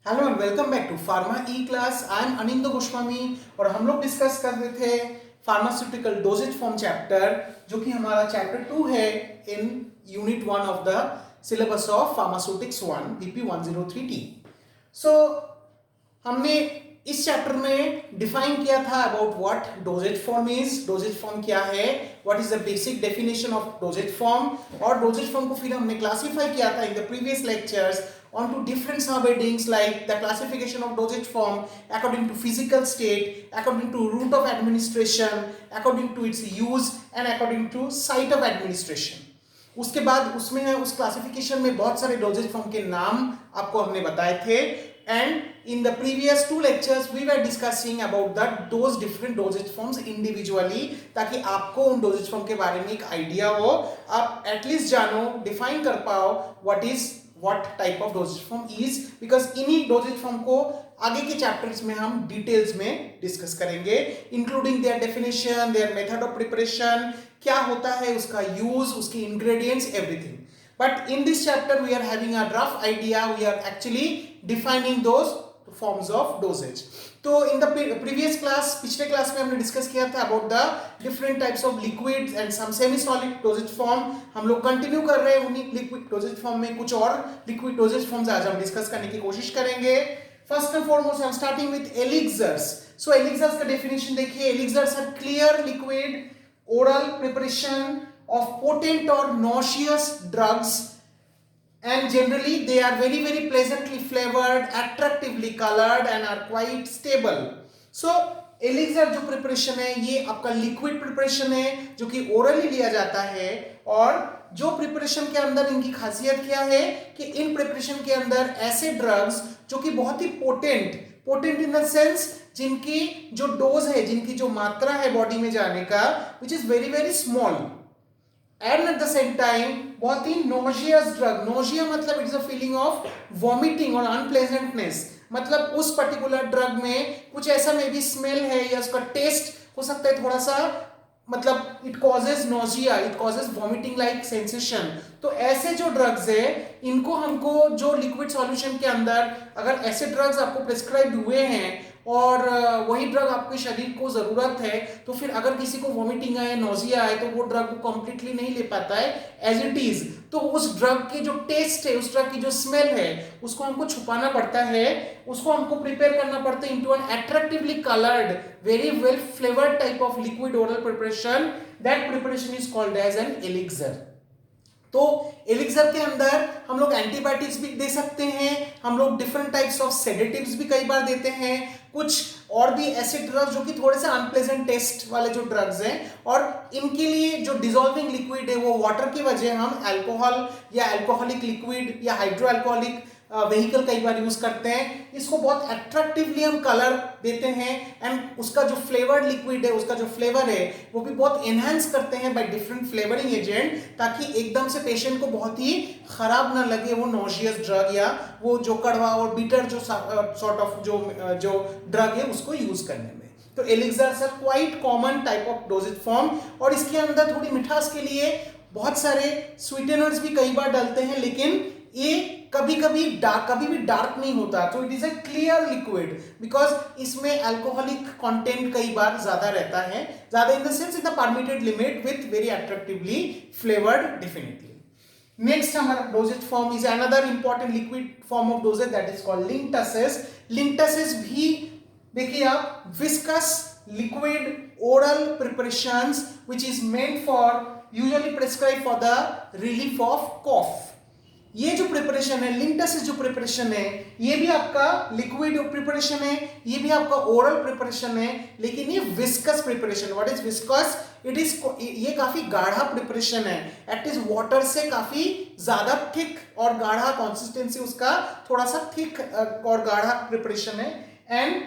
Hello and welcome back to Pharma E Class. I am Anindo Goswami और हम लोग discuss कर रहे थे फार्मास्यूटिकल डोजेज फॉर्म चैप्टर, जो कि हमारा चैप्टर 2 है in unit 1 of the syllabus of pharmaceutics 1 BP 103T। सो हमने इस चैप्टर में डिफाइन किया था about what doses form is, doses form क्या है, what is the basic definition of dosages form, और डोजेज फॉर्म को फिर हमने क्लासिफाई किया था in the previous lectures onto different subheadings like the classification of dosage form according to physical state, according to route of administration, according to its use and according to site of administration. उसके बाद उसमें उस classification में बहुत सारे doses form के नाम आपको हमने बताए थे, and in the previous two lectures we were discussing about those different dosage forms individually, ताकि आपको उन डोजेज फॉर्म के बारे में एक आइडिया हो, आप एटलीस्ट जानो, डिफाइन कर पाओ what type of dosage form is, because इन्हीं डोजेज फॉर्म को आगे के चैप्टर्स में हम डिटेल्स में डिस्कस करेंगे, including their definition, their method of preparation, क्या होता है उसका यूज, उसके ingredients, everything. But in this chapter we are having a rough idea, we are actually defining those forms of dosage. तो in the previous class, पिछले class में हमने discuss किया था about the different types of liquids and some semi solid dosage form. हम लोग continue कर रहे हैं उन्हीं लिक्विड डोजेज फॉर्म में, कुछ और लिक्विड डोजेज फॉर्म्स आज हम डिस्कस करने की कोशिश करेंगे. First and foremost I am starting with elixirs. So elixirs का डेफिनेशन देखिए. Elixirs are clear liquid oral preparation of potent or nauseous drugs, and generally they are very pleasantly flavored, attractively colored and are quite stable. So elixir जो preparation है ये आपका liquid preparation है जो कि orally लिया जाता है, और जो प्रिपरेशन के अंदर इनकी खासियत क्या है कि इन प्रिपरेशन के अंदर ऐसे ड्रग्स जो कि बहुत ही पोटेंट इन द सेंस जिनकी जो डोज है, जिनकी जो मात्रा है बॉडी में जाने का, which is very small, and at the same time बहुत ही नोशियस ड्रग. नोशिया मतलब it is a feeling of vomiting और अनप्लेजेंटनेस. मतलब उस पर्टिकुलर ड्रग में कुछ ऐसा मे बी स्मेल है या उसका टेस्ट हो सकता है थोड़ा सा, मतलब it causes nausea, it causes vomiting like sensation. तो ऐसे जो ड्रग्स है इनको हमको जो लिक्विड सॉल्यूशन के अंदर अगर ऐसे ड्रग्स आपको प्रिस्क्राइब हुए हैं और वही ड्रग आपके शरीर को जरूरत है, तो फिर अगर किसी को वॉमिटिंग आए, नोजिया आए, तो वो ड्रग को कंप्लीटली नहीं ले पाता है एज इट इज. तो उस ड्रग की जो टेस्ट है, उस ड्रग की जो स्मेल है, उसको हमको छुपाना पड़ता है, उसको हमको प्रिपेयर करना पड़ता है into an attractively coloured, very well flavoured type of liquid oral preparation. That preparation is called as an elixir. तो एलिक्सर के अंदर हम लोग एंटीबायोटिक्स भी दे सकते हैं, हम लोग डिफरेंट टाइप्स ऑफ सेडेटिव्स भी कई बार देते हैं, कुछ और भी ऐसे ड्रग्स जो कि थोड़े से अनप्लेजेंट टेस्ट वाले जो ड्रग्स हैं, और इनके लिए जो डिसॉल्विंग लिक्विड है वो वाटर की वजह हम अल्कोहल या अल्कोहलिक लिक्विड या हाइड्रो अल्कोहलिक व्हीकल कई बार यूज करते हैं. इसको बहुत अट्रैक्टिवली हम कलर देते हैं, एंड उसका जो फ्लेवर्ड लिक्विड है, उसका जो फ्लेवर है वो भी बहुत एनहांस करते हैं बाय डिफरेंट फ्लेवरिंग एजेंट, ताकि एकदम से पेशेंट को बहुत ही खराब ना लगे वो नॉशियस ड्रग या वो जो कड़वा और बिटर जो सॉर्ट ऑफ जो ड्रग है उसको यूज करने में. तो elixirs are quite common type of dosages form, और इसके अंदर थोड़ी मिठास के लिए बहुत सारे स्वीटेनर्स भी कई बार डालते हैं, लेकिन ये कभी भी डार्क नहीं होता. तो it is a clear liquid because इसमें अल्कोहलिक कंटेंट कई बार ज्यादा रहता है, ज्यादा in the sense in the permitted limit with very attractively flavoured definitely. Next हमारा dosage form is another important liquid form of dosage, that is called linctuses. Linctuses भी देखिए आप, viscous liquid oral preparations which is meant for usually prescribe for the relief of cough. ये जो preparation है, लिंकटसेस जो preparation है, ये भी आपका लिक्विड प्रिपरेशन है, ये भी आपका ओरल प्रिपरेशन है, लेकिन ये viscous preparation. What is viscous? It is, ये काफी गाढ़ा प्रिपरेशन है, एट इज वाटर से काफी ज्यादा थिक और गाढ़ा, कंसिस्टेंसी उसका थोड़ा सा थिक और गाढ़ा प्रिपरेशन है. एंड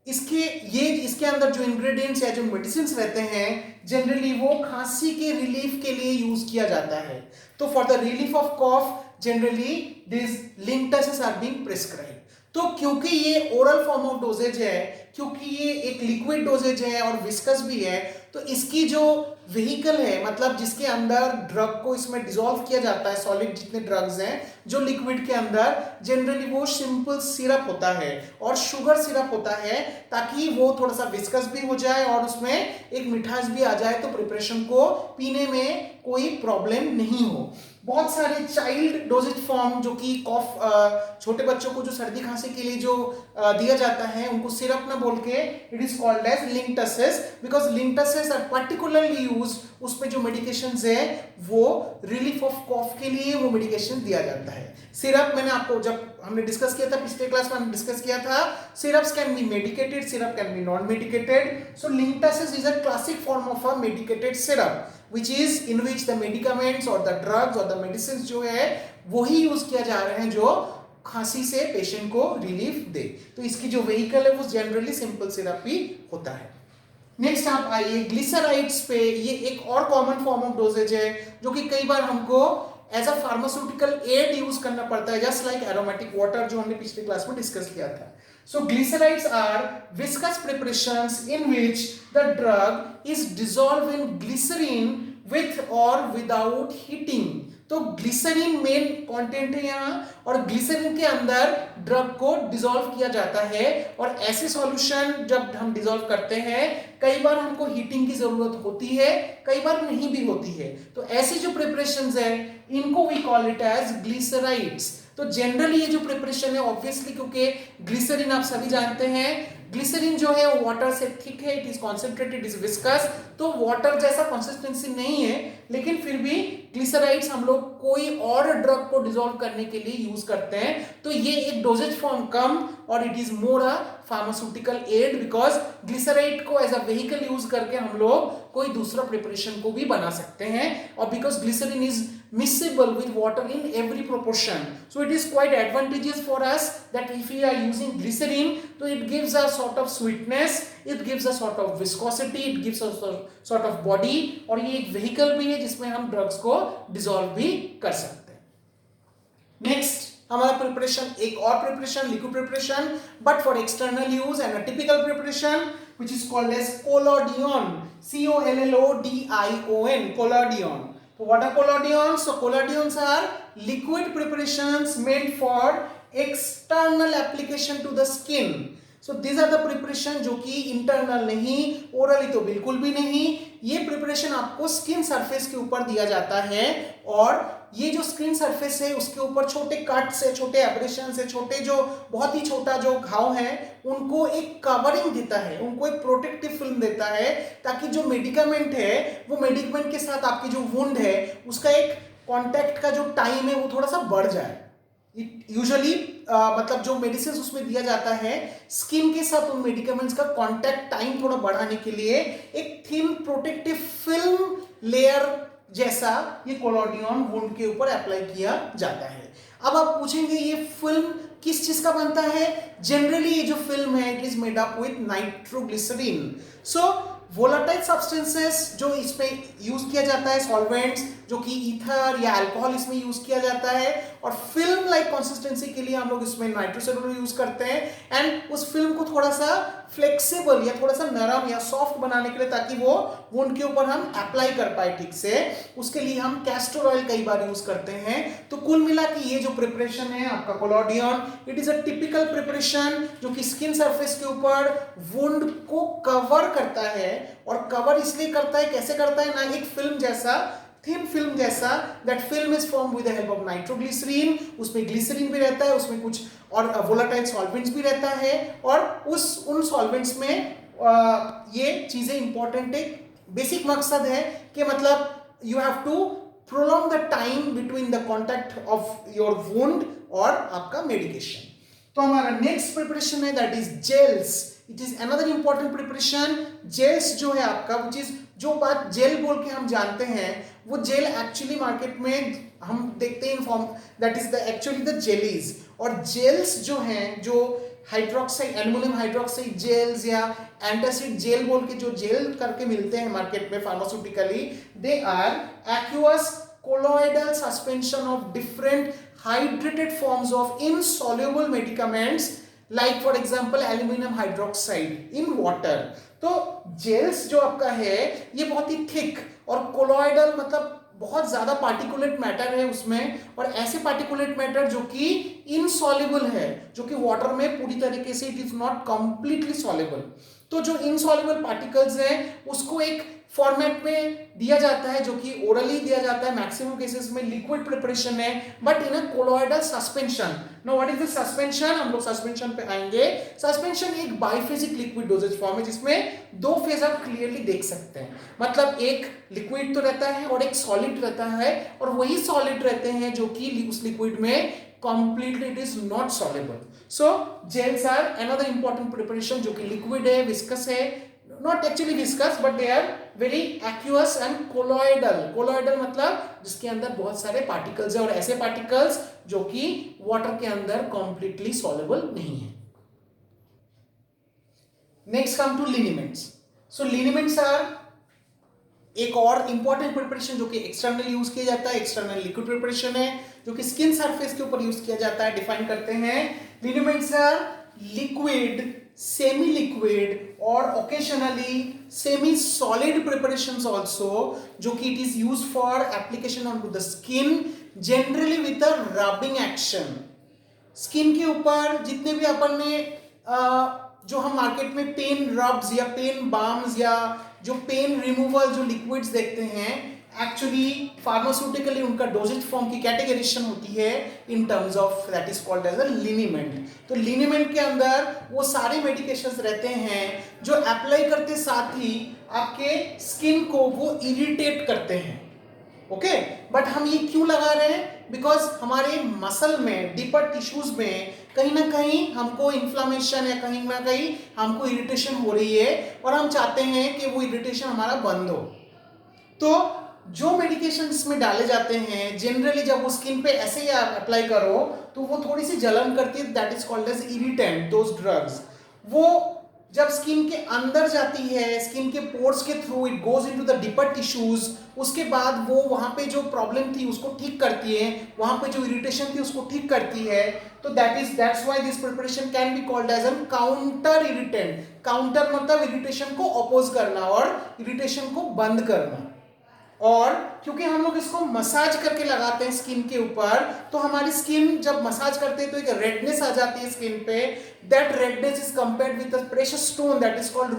इसके अंदर जो इंग्रेडिएंट्स या जो मेडिसिन रहते हैं जनरली वो खांसी के रिलीफ के लिए यूज किया जाता है. तो for the relief of cough generally this linctuses are being prescribed. तो क्योंकि ये ओरल फॉर्म ऑफ डोजेज है, क्योंकि ये एक लिक्विड डोजेज है और विस्कस भी है, तो इसकी जो व्हीकल है, मतलब जिसके अंदर ड्रग को इसमें डिसॉल्व किया जाता है, सॉलिड जितने ड्रग्स हैं जो लिक्विड के अंदर, जनरली वो सिंपल सिरप होता है और शुगर सिरप होता है, ताकि वो थोड़ा सा विस्कस भी हो जाए और उसमें एक मिठास भी आ जाए, तो प्रिपरेशन को पीने में कोई प्रॉब्लम नहीं हो। बहुत सारे चाइल्ड डोजेज फॉर्म जो कि कॉफ, छोटे बच्चों को जो सर्दी खांसी के लिए जो दिया जाता है, उनको सिरप ना बोल के it is called as linctuses, because linctuses are particularly use, उसमें जो मेडिकेशंस है वो रिलीफ ऑफ कॉफ के लिए वो मेडिकेशन दिया जाता है। सिरप मैंने आपको जब हमने डिस्कस किया था पिछले क्लास में, हमने डिस्कस किया था syrups can be medicated, syrup can be non medicated. So linctuses is a classic form of a medicated syrup which is in which the medicaments or the drugs or the medicines जो है वही use किया जा रहे हैं जो खांसी से पेशेंट को रिलीफ दे। तो इसकी जो व्हीकल है वो जनरली सिंपल सिरप ही होता है। नेक्स्ट आप आइए ग्लिसराइड्स पे। ये एक और कॉमन फॉर्म ऑफ डोजेज है जो कि कई बार हमको as a pharmaceutical aid use करना पड़ता है, जस्ट लाइक एरोमेटिक वाटर जो हमने पिछले क्लास में डिस्कस किया था। So glycerides are viscous preparations in which the drug is dissolved in glycerin with or without heating। तो ग्लिसरीन मेन कंटेंट है यहाँ, और ग्लिसरीन के अंदर ड्रग को डिसॉल्व किया जाता है, और ऐसे सॉल्यूशन जब हम डिसॉल्व करते हैं कई बार हमको हीटिंग की जरूरत होती है, कई बार नहीं भी होती है। तो ऐसी जो प्रिपरेशंस है इनको we call it as glycerides. तो जनरली ये जो प्रिपरेशन है ऑब्वियसली, क्योंकि ग्लिसरीन आप सभी जानते हैं ग्लिसरीन जो है वो वाटर से थिक है, it is concentrated, is viscous, तो वाटर जैसा कंसिस्टेंसी नहीं है, लेकिन फिर भी ग्लिसराइड्स हम लोग कोई और ड्रग को डिसॉल्व करने के लिए यूज करते हैं। तो ये एक डोजेज फॉर्म कम और it is more a pharmaceutical add, because glyceride को एज अ व्हीकल यूज करके हम लोग कोई दूसरा प्रिपरेशन को भी बना सकते हैं, और because glycerin is miscible with water in every proportion, so it is quite advantageous for us that if we are using glycerin, so it gives a sort of sweetness, it gives a sort of viscosity, it gives a sort of body, और ये एक vehicle भी है जिसमें हम drugs को dissolve भी कर सकते हैं। next हमारा प्रिपरेशन, एक और preparation liquid preparation but for external use, and a typical preparation which is called as collodion, COLLODION, collodion। So what are collodions? So collodions are liquid preparations made for external application to the skin. So these are the preparation जो कि internal नहीं, orally तो बिल्कुल भी नहीं, ये preparation आपको skin surface के ऊपर दिया जाता है, और ये जो स्किन सरफेस है उसके ऊपर छोटे कट्स है, छोटे एब्रेशंस है, छोटे जो बहुत ही छोटा जो घाव है उनको एक कवरिंग देता है, उनको एक प्रोटेक्टिव फिल्म देता है, ताकि जो मेडिकामेंट है वो मेडिकामेंट के साथ आपकी जो वुंड है उसका एक कांटेक्ट का जो टाइम है वो थोड़ा सा बढ़ जाए। यूजुअली मतलब जो मेडिसिन उसमें दिया जाता है स्किन के साथ उन मेडिकामेंट्स का कांटेक्ट टाइम थोड़ा बढ़ाने के लिए एक थिन प्रोटेक्टिव फिल्म लेयर जैसा ये कोलोडियन वुंड के ऊपर अप्लाई किया जाता है। अब आप पूछेंगे ये फिल्म किस चीज का बनता है? जनरली ये जो फिल्म है it is made up with nitroglycerin. So volatile substances जो इसमें यूज किया जाता है, सॉल्वेंट्स जो कि ईथर या अल्कोहल इसमें यूज किया जाता है, और फिल्म लाइक कंसिस्टेंसी के लिए हम लोग इसमें नाइट्रोसेलुलोज यूज करते हैं, एंड उस फिल्म को थोड़ा सा फ्लेक्सिबल या थोड़ा सा नरम या सॉफ्ट बनाने के लिए, ताकि वो वुंड के ऊपर हम अप्लाई कर पाए ठीक से, उसके लिए हम कैस्टर ऑयल कई बार यूज करते हैं। तो कुल मिला कि ये जो प्रिपरेशन है आपका collodion, it is a typical preparation जो कि स्किन सरफेस के ऊपर वुंड को कवर करता है, और कवर इसलिए करता है, कैसे करता है ना, एक फिल्म जैसा, थिन फिल्म जैसा, that film is form with the help of nitroglycerin, उसमें ग्लिसरीन भी रहता है, उसमें कुछ और वोलेटाइल सॉल्वेंट्स भी रहता है, और उन सॉल्वेंट्स में ये चीजें इंपॉर्टेंट है। बेसिक मकसद है कि मतलब you have to prolong the time between the contact of your wound और आपका मेडिकेशन। तो हमारा नेक्स्ट प्रिपरेशन है that is gels. It is another important preparation. Gels जो है आपका, विच इज जो बात जेल बोल के हम जानते हैं, वो जेल एक्चुअली मार्केट में हम देखते हैं form that is the actually the jellies, और जेल्स जो हैं, जो हाइड्रोक्साइड, एल्युमिनियम हाइड्रोक्साइड जेल्स या एंटासिड जेल बोल के जो जेल करके मिलते हैं मार्केट में pharmaceutically, they are aqueous colloidal suspension of different hydrated forms of insoluble medicaments like for example aluminium hydroxide in water. तो जेल्स जो आपका है ये बहुत ही थिक और कोलॉइडल, मतलब बहुत ज्यादा पार्टिकुलेट मैटर है उसमें, और ऐसे पार्टिकुलेट मैटर जो कि इनसॉल्युबल है, जो कि वाटर में पूरी तरीके से it is not completely soluble. तो जो इनसॉल्युबल पार्टिकल्स हैं उसको एक फॉर्मेट में दिया जाता है जो कि ओरली दिया जाता है, मैक्सिमम केसेस में लिक्विड प्रिपरेशन है, but in a colloidal suspension. Know what is the suspension, हम लोग सस्पेंशन पे आएंगे। सस्पेंशन एक बाइफेजिक लिक्विड डोजेज फॉर्म है जिसमें दो फेज आप क्लियरली देख सकते हैं, मतलब एक लिक्विड तो रहता है और एक सॉलिड रहता है, और वही सॉलिड रहते हैं जो कि उस लिक्विड में completely it is not soluble. So gels are another important preparation जो कि liquid है, viscous है, not actually viscous but they are very aqueous and colloidal. colloidal मतलब जिसके अंदर बहुत सारे particles है, और ऐसे particles जो कि water के अंदर completely soluble नहीं है। Next come to liniments. So liniments are एक और इंपॉर्टेंट प्रिपरेशन जो कि एक्सटर्नल यूज किया जाता है, एक्सटर्नल लिक्विड प्रिपरेशन है जो कि स्किन सरफेस के ऊपर यूज किया जाता है। डिफाइन करते हैं, liniments are liquid, semi liquid और occasionally semi solid preparations also, जो कि it is used for application on to the skin, generally with a rubbing action. Skin के ऊपर जितने भी अपन ने जो हम मार्केट में पेन रब्स या पेन बाम्स या जो पेन रिमूवल जो लिक्विड्स देखते हैं, एक्चुअली फार्मास्यूटिकली उनका डोजेज फॉर्म की कैटेगराइजेशन होती है in terms of that is called as a liniment. तो लिनिमेंट के अंदर वो सारे मेडिकेशंस रहते हैं जो अप्लाई करते साथ ही आपके स्किन को वो इरिटेट करते हैं। ओके, बट हम ये क्यों लगा रहे हैं? बिकॉज हमारे मसल में, डीपर टिश्यूज में कहीं ना कहीं हमको इन्फ्लामेशन या कहीं ना कहीं हमको इरिटेशन हो रही है, और हम चाहते हैं कि वो इरिटेशन हमारा बंद हो। तो जो मेडिकेशन इसमें डाले जाते हैं, जनरली जब वो स्किन पे ऐसे ही आप अप्लाई करो तो वो थोड़ी सी जलन करती है, that is called as irritant. Those drugs वो जब स्किन के अंदर जाती है, स्किन के पोर्स के through it goes into the deeper tissues, उसके बाद वो वहां पे जो प्रॉब्लम थी उसको ठीक करती है, वहां पे जो इरिटेशन थी उसको ठीक करती है। तो that's why this preparation can be called as an counter irritant. Counter मतलब इरिटेशन को अपोज करना और इरिटेशन को बंद करना। और क्योंकि हम लोग इसको मसाज करके लगाते हैं स्किन के ऊपर, तो हमारी स्किन जब मसाज करते हैं तो एक रेडनेस आ जाती है स्किन पे। That redness is compared with a precious stone that is called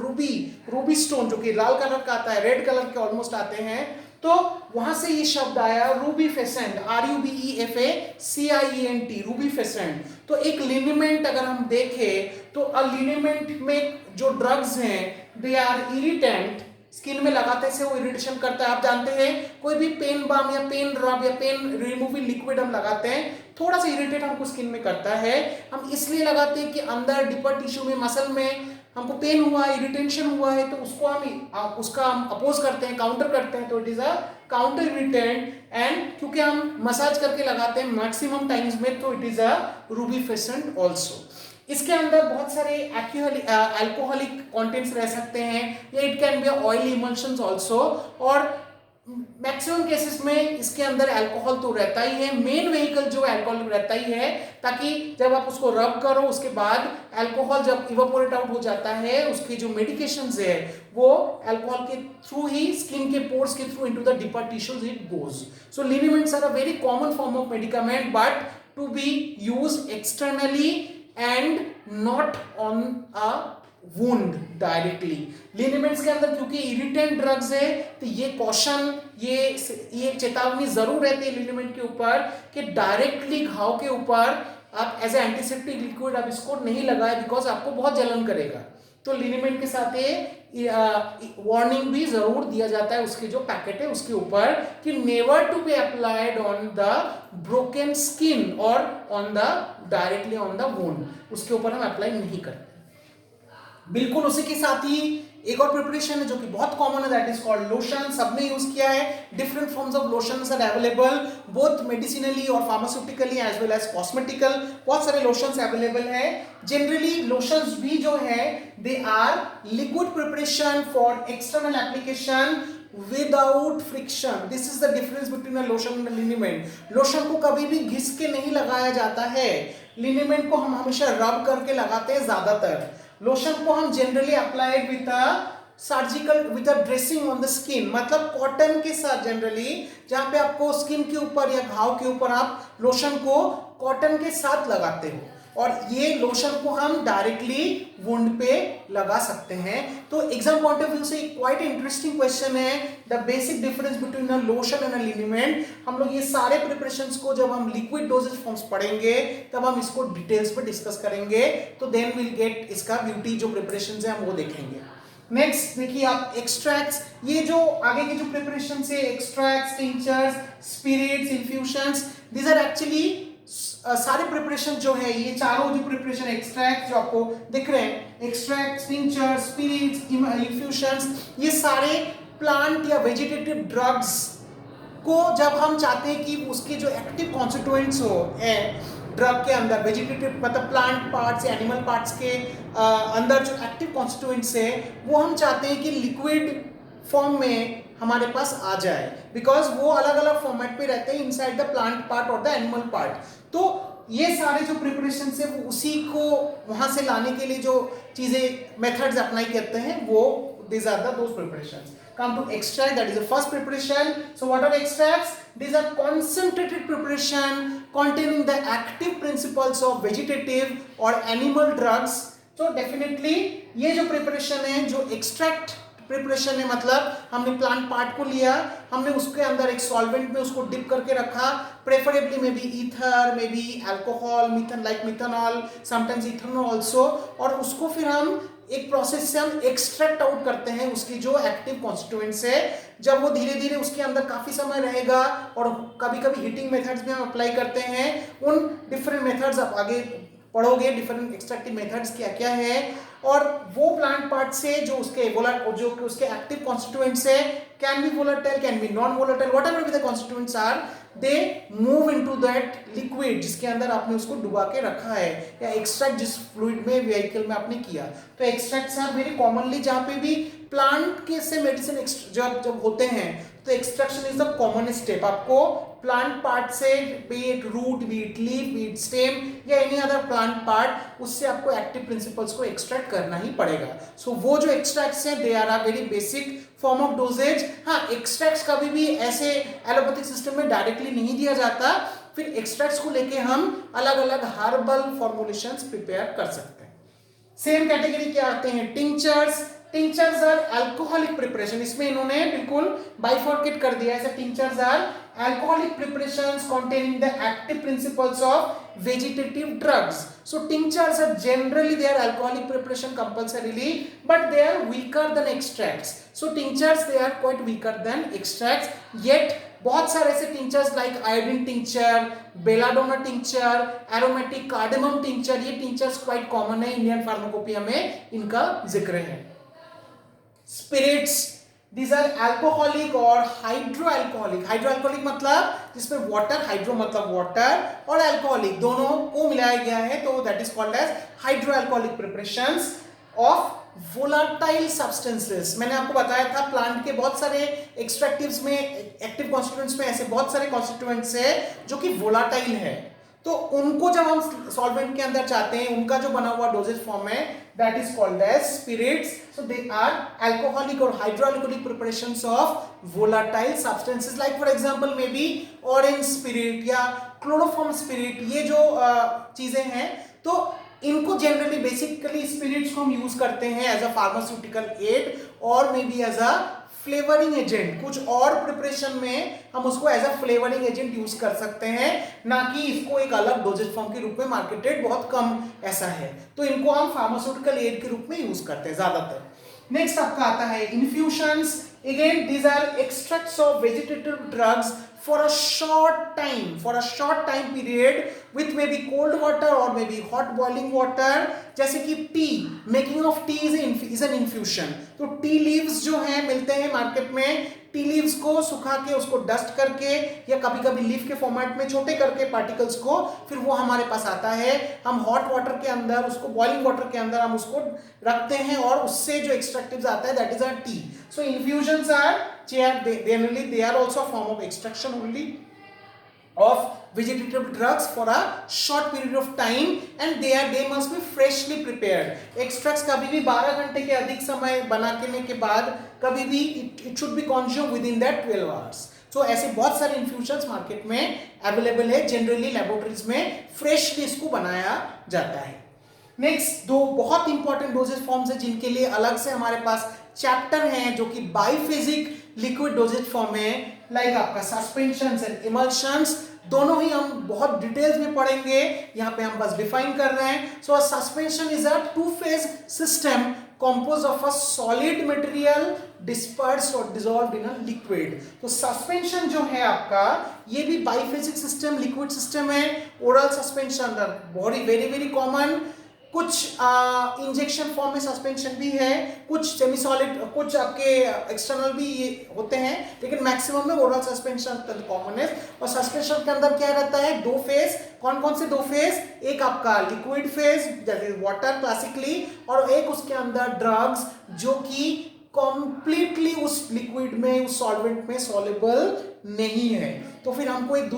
Ruby stone, जो कि लाल कलर का आता है, रेड कलर के ऑलमोस्ट आते हैं। तो वहां से ये शब्द आया रूबीफेसेंट, RUBEFACIENT, रूबीफेसेंट। तो एक लिनिमेंट अगर हम देखें तो लिनिमेंट में जो ड्रग्स हैं दे आर इरिटेंट, स्किन में लगाते से वो इरिटेशन करता है। आप जानते हैं कोई भी पेन बाम या पेन रब या पेन रिमूविंग लिक्विड हम लगाते हैं, थोड़ा सा इरिटेट हमको स्किन में करता है। हम इसलिए लगाते हैं कि अंदर डीपर टिश्यू में, मसल में हमको पेन हुआ, इरिटेशन हुआ है, तो उसको उसका हम अपोज करते हैं, काउंटर करते हैं। तो it is a counter irritant, and क्योंकि हम मसाज करके लगाते हैं मैक्सिमम टाइम्स में, तो इट इज अ रूबीफेसेंट ऑल्सो। इसके अंदर बहुत सारे अल्कोहलिक कंटेंट्स रह सकते हैं, या it can be oily emulsions also, और मैक्सिमम केसेस में इसके अंदर अल्कोहल तो रहता ही है। मेन व्हीकल जो अल्कोहल रहता ही है, ताकि जब आप उसको रब करो उसके बाद अल्कोहल जब इवापोरेट आउट हो जाता है, उसके जो मेडिकेशंस है वो अल्कोहल के थ्रू ही स्किन के पोर्स के through into the deeper tissues it goes. So liniments are a very common form of medicament, but to be used externally and not on a wound directly. Liniments के अंदर क्योंकि irritant drugs है, तो ये caution, ये चेतावनी जरूर रहती है लिनिमेंट के ऊपर कि डायरेक्टली घाव के ऊपर आप एज ए एंटीसेप्टिक लिक्विड आप इसको नहीं लगाए, बिकॉज आपको बहुत जलन करेगा। तो लिनिमेंट के साथ ये वार्निंग भी जरूर दिया जाता है उसके जो पैकेट है उसके ऊपर कि never to be applied on the broken skin और on the directly on the wound, उसके ऊपर हम अप्लाई नहीं करते। बिल्कुल उसी के साथ ही एक और प्रिपरेशन है जो कि बहुत कॉमन है, दैट इज कॉल्ड लोशन। सबने यूज किया है, different forms of lotions are available both medicinally और pharmaceutically as well as cosmetical. बहुत सारे लोशंस अवेलेबल है। जनरली लोशंस भी जो है they are liquid preparation for external application without friction. This is the difference between a lotion and liniment. Lotion को कभी भी घिस के नहीं लगाया जाता है, लिनीमेंट को हम हमेशा रब करके लगाते हैं ज्यादातर। लोशन को हम generally applied with surgical with dressing on the skin, मतलब कॉटन के साथ जनरली, जहां पे आपको स्किन के ऊपर या घाव के ऊपर आप लोशन को कॉटन के साथ लगाते हो, और ये लोशन को हम डायरेक्टली वुंड पे लगा सकते हैं। तो एग्जाम पॉइंट ऑफ व्यू से क्वाइट इंटरेस्टिंग क्वेश्चन है, the basic difference between a lotion and a liniment. हम लोग ये सारे प्रिपरेशंस को जब हम लिक्विड डोजेज फॉर्म्स पढ़ेंगे तब हम इसको डिटेल्स पे डिस्कस करेंगे, तो देन विल गेट इसका ब्यूटी जो प्रिपरेशन है हम वो देखेंगे। नेक्स्ट देखिए आप एक्सट्रैक्ट्स, ये जो आगे के जो प्रिपरेशन है extracts, tinctures, spirits, infusions, these are actually सारे प्रिपरेशन जो है, ये चारों जो प्रिपरेशन एक्सट्रैक्ट जो आपको दिख रहे हैं, एक्सट्रैक्ट, टिंचर, स्पिरिट्स, इन्फ्यूशंस, ये सारे प्लांट या वेजिटेटिव ड्रग्स को जब हम चाहते हैं कि उसके जो एक्टिव कॉन्स्टिट्यूएंट्स हो ड्रग के अंदर, वेजिटेटिव मतलब प्लांट पार्ट्स या एनिमल पार्ट्स के अंदर जो एक्टिव कॉन्स्टिट्यूएंट्स है वो हम चाहते हैं कि लिक्विड फॉर्म में हमारे पास आ जाए, बिकॉज वो अलग अलग फॉर्मेट पे रहते हैं इनसाइड द प्लांट पार्ट और द एनिमल पार्ट। तो ये सारे जो प्रिपरेशन है वो उसी को वहां से लाने के लिए जो चीजें मेथड्स अप्लाई करते हैं वो these are those preparations. Come to extract, that is the first preparation. So what are extracts? These are concentrated preparation containing the active principles of vegetative or animal drugs. So definitely ये जो preparation है, जो extract preparation है, मतलब हमने plant part को लिया, हमने उसके अंदर एक सॉल्वेंट में उसको डिप करके रखा, preferably may be ether, may be alcohol, मिथन like methanol, sometimes ethanol also, और उसको फिर हम एक प्रोसेस से हम एक्सट्रैक्ट आउट करते हैं उसकी जो एक्टिव कॉन्स्टिट्यूएंट्स है। जब वो धीरे धीरे उसके अंदर काफी समय रहेगा, और कभी कभी हीटिंग मेथड्स भी हम अप्लाई करते हैं, उन डिफरेंट मेथड्स आप आगे पढ़ोगे, डिफरेंट एक्सट्रैक्टिव मेथड्स क्या क्या है, और वो प्लांट पार्ट से जो उसके जो उसके एक्टिव कॉन्स्टिट्यूएंट्स है, can be volatile, can be non volatile, whatever be the constituents are, they move into that liquid जिसके अंदर आपने उसको डुबा के रखा है, या एक्सट्रैक्ट जिस फ्लूइड में व्हीकल में आपने किया। तो एक्सट्रैक्ट्स आर वेरी कॉमनली, जहां पे भी प्लांट के से मेडिसिन जब होते हैं तो extraction is the common step. आपको प्लांट पार्ट से, be it root, be it leaf, be it stem या एनी अदर प्लांट पार्ट, उससे आपको एक्टिव प्रिंसिपल्स को एक्सट्रैक्ट करना ही पड़ेगा। सो वो जो एक्सट्रैक्ट्स हैं they are very basic form of dosages. हाँ, एक्सट्रैक्ट्स कभी भी ऐसे एलोपैथिक सिस्टम में डायरेक्टली नहीं दिया जाता, फिर एक्सट्रैक्ट्स को लेके हम अलग अलग हर्बल फॉर्मुलेशंस प्रिपेयर कर सकते हैं। सेम कैटेगरी के आते हैं tinctures. Tinctures are alcoholic preparation, इसमें इन्होंने बिल्कुल बाइफर्केट कर दिया है। Tinctures are alcoholic preparations containing the active principles of vegetative drugs. So tinctures are generally, they are alcoholic preparation compulsorily, but they are weaker than extracts. So tinctures, they are quite weaker than extracts. Yet बहुत सारे ऐसे tinctures like iodine tincture, belladonna tincture, aromatic cardamom tincture, ये tinctures quite common है Indian pharmacopoeia में, इनका जिक्र है। Spirits, these are alcoholic और hydroalcoholic। hydroalcoholic मतलब जिसमें water, hydro मतलब water और alcoholic दोनों को मिलाया गया है, तो that is called as hydroalcoholic preparations of volatile substances। मैंने आपको बताया था प्लांट के बहुत सारे एक्सट्रैक्टिव्स में, एक्टिव कॉन्स्टिट्यूएंट्स में ऐसे बहुत सारे कॉन्स्टिट्यूएंट्स है जो कि वोलाटाइल है, तो उनको जब हम सॉल्वेंट के अंदर चाहते हैं, उनका जो बना हुआ डोजेज फॉर्म है that is called as spirits. So they are alcoholic or hydroalcoholic preparations of volatile substances, like for example maybe orange spirit या chloroform spirit, ये जो चीजें हैं, तो इनको जनरली बेसिकली स्पिरिट्स को हम यूज करते हैं एज अ फार्मास्यूटिकल एड और may be as a flavouring agent. कुछ और प्रिपरेशन में हम उसको as a flavouring agent use कर सकते हैं, ना कि इसको एक अलग डोजेज फॉर्म के रूप में। मार्केटेड बहुत कम ऐसा है, तो इनको हम फार्मास्यूटिकल एड के रूप में यूज करते हैं ज्यादातर। नेक्स्ट आपका आता है infusions. Again these are extracts of vegetative drugs for a short time period with maybe cold water or maybe hot boiling water। जैसे कि T, making of T is an infusion. तो tea leaves जो है मिलते हैं market में, tea leaves को सुखा के उसको डस्ट करके या कभी कभी लीफ के फॉर्मेट में छोटे करके पार्टिकल्स को, फिर वो हमारे पास आता है, हम हॉट वाटर के अंदर उसको, बॉइलिंग वाटर के अंदर हम उसको रखते हैं और उससे जो एक्सट्रैक्टिव्स आता है that is our tea. So infusions are generally they are also a form of extraction only of vegetative drugs for a short period of time and they must be freshly prepared. extracts कभी भी 12 घंटे के अधिक समय बनाने के बाद कभी भी it should be consumed within that 12 hours. तो ऐसे बहुत सारे इन्फ्यूजन्स मार्केट में अवेलेबल है, जनरली लेबोरेटरीज में फ्रेशली इसको बनाया जाता है. नेक्स्ट दो बहुत इंपॉर्टेंट डोजेज फॉर्म्स है जिनके लिए अलग से हमारे पास चैप्टर हैं जो कि बाइफेजिक लिक्विड डोजेज फॉर्म है, लाइक आपका सस्पेंशंस एंड इमल्शंस. दोनों ही हम बहुत डिटेल्स में पढ़ेंगे, यहाँ पे हम बस डिफाइन कर रहे हैं. So suspension is a two phase system composed of a solid material dispersed or dissolved in a liquid. तो सस्पेंशन जो है आपका ये भी बाइफेजिक सिस्टम लिक्विड सिस्टम है. Oral suspension very very common. कुछ इंजेक्शन फॉर्म में सस्पेंशन भी है, कुछ सेमी सॉलिड, कुछ आपके एक्सटर्नल भी ये होते हैं, लेकिन मैक्सिमम में ओरल सस्पेंशन कॉमन है. और सस्पेंशन के अंदर क्या रहता है, दो फेज. कौन कौन से दो फेज, एक आपका liquid phase that is water classically, और एक उसके अंदर ड्रग्स जो कि कंप्लीटली उस लिक्विड में उस सॉल्वेंट में सॉल्युबल नहीं है. तो फिर हमको एक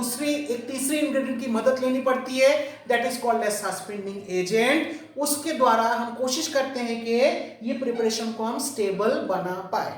तीसरी इंग्रेडिएंट की मदद लेनी पड़ती है, that is called as suspending agent. उसके द्वारा हम कोशिश करते हैं कि ये प्रिपरेशन को हम स्टेबल बना पाए.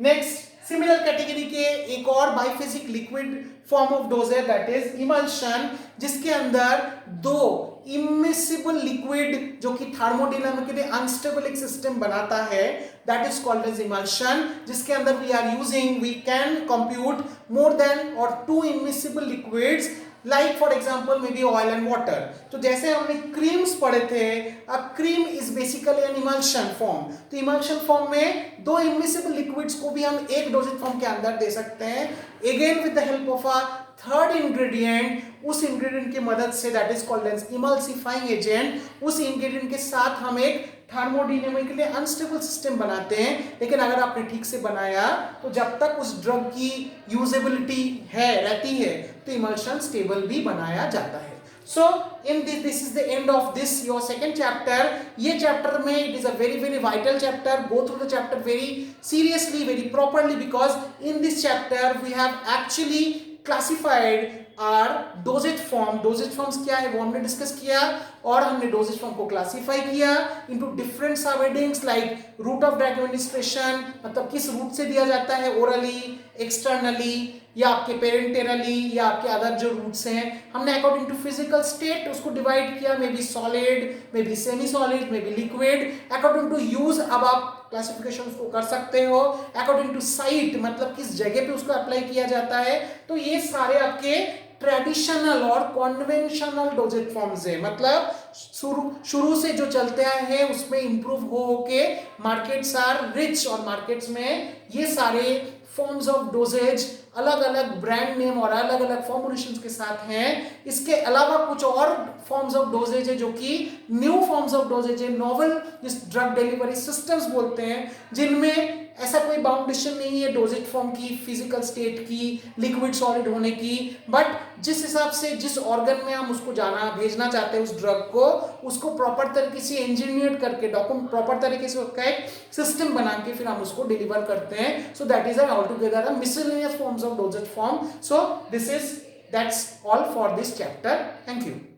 नेक्स्ट सिमिलर कैटेगरी के एक और बाइफेजिक लिक्विड फॉर्म ऑफ डोज है, दैट इज इमल्शन, जिसके अंदर दो इमिसिबल लिक्विड जो कि थर्मोडायनामिकली अनस्टेबल एक सिस्टम बनाता है, that is called as emulsion, जिसके अंदर we can compute more than और two immiscible liquids, like for example may be oil and water. तो जैसे हमने क्रीम्स पढ़े थे, अब cream is basically an emulsion form. तो इमल्शन फॉर्म में दो इमिसिबल लिक्विड्स को भी हम एक डोजेज फॉर्म के अंदर दे सकते हैं, again with the help of a third ingredient. उस इंग्रेडिएंट की मदद से, that is called as emulsifying agent, उस इंग्रेडिएंट के साथ हम एक थर्मोडायनामिकली अनस्टेबल सिस्टम बनाते हैं. लेकिन अगर आपने ठीक से बनाया तो जब तक उस ड्रग की यूजेबिलिटी रहती है तो इमल्शन स्टेबल भी बनाया जाता है. So in this is the end of this your second chapter. ये चैप्टर में it is a very very vital chapter. Go through the chapter very seriously, very properly, because in this chapter we have actually classified our dosages form. Dosages forms क्या है वो हमने discuss किया, और हमने dosages form को classify किया into different sub headings, like route of drug administration, मतलब किस रूट से दिया जाता है, ओरली, एक्सटर्नली, या आपके पेरेंटेरली, या आपके अदर जो रूट्स हैं. हमने अकॉर्डिंग टू फिजिकल स्टेट उसको डिवाइड किया, may be solid, may be semi solid, may be liquid. According to use अब आप क्लासिफिकेशन उसको कर सकते हो. अकॉर्डिंग टू साइट, मतलब किस जगह पे उसको अप्लाई किया जाता है. तो ये सारे आपके ट्रेडिशनल और कॉन्वेंशनल डोजेज फॉर्म्स है, मतलब शुरू से जो चलते आए हैं उसमें इंप्रूव हो के मार्केट्स आर रिच, और मार्केट्स में ये सारे फॉर्म्स ऑफ डोजेज अलग अलग ब्रांड नेम और अलग अलग फॉर्मुलेशंस के साथ हैं. इसके अलावा कुछ और फॉर्म्स ऑफ डोजेज है जो कि न्यू फॉर्म्स ऑफ डोजेज है, नोवेल जिस ड्रग डिलीवरी सिस्टम्स बोलते हैं, जिनमें ऐसा कोई बाउंडेशन नहीं है डोजेज फॉर्म की, फिजिकल स्टेट की, लिक्विड सॉलिड होने की, बट जिस हिसाब से जिस ऑर्गन में हम उसको भेजना चाहते हैं उस ड्रग को, उसको प्रॉपर तरीके से इंजीनियर करके प्रॉपर तरीके से उसका एक सिस्टम बना के फिर हम उसको डिलीवर करते हैं. So that is all together a miscellaneous forms of dosage form. So that's all for this chapter. Thank you.